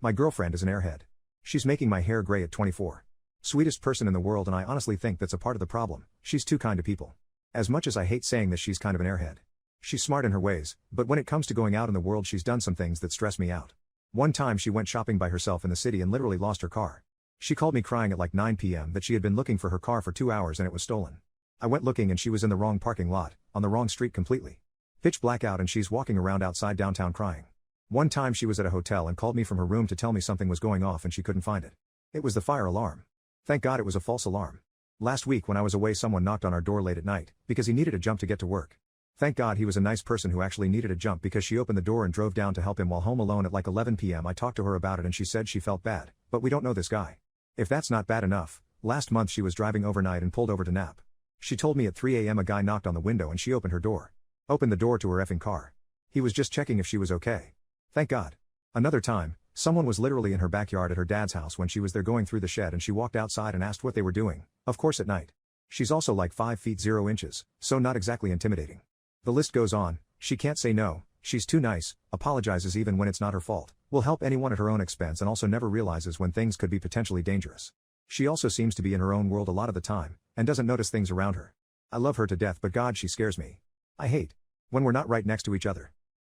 My girlfriend is an airhead. She's making my hair gray at 24. Sweetest person in the world, and I honestly think that's a part of the problem. She's too kind to people. As much as I hate saying this, she's kind of an airhead. She's smart in her ways, but when it comes to going out in the world, she's done some things that stress me out. One time she went shopping by herself in the city and literally lost her car. She called me crying at like 9 p.m. that she had been looking for her car for 2 hours and it was stolen. I went looking and she was in the wrong parking lot, on the wrong street completely. Pitch black out and she's walking around outside downtown crying. One time she was at a hotel and called me from her room to tell me something was going off and she couldn't find it. It was the fire alarm. Thank God it was a false alarm. Last week when I was away, someone knocked on our door late at night, because he needed a jump to get to work. Thank God he was a nice person who actually needed a jump, because she opened the door and drove down to help him while home alone at like 11 p.m. I talked to her about it and she said she felt bad, but we don't know this guy. If that's not bad enough, last month she was driving overnight and pulled over to nap. She told me at 3 a.m. a guy knocked on the window and she opened her door. Opened the door to her effing car. He was just checking if she was okay. Thank God. Another time, someone was literally in her backyard at her dad's house when she was there going through the shed, and she walked outside and asked what they were doing, of course at night. She's also like 5 feet 0 inches, so not exactly intimidating. The list goes on. She can't say no, she's too nice, apologizes even when it's not her fault, will help anyone at her own expense, and also never realizes when things could be potentially dangerous. She also seems to be in her own world a lot of the time, and doesn't notice things around her. I love her to death, but God, she scares me. I hate when we're not right next to each other.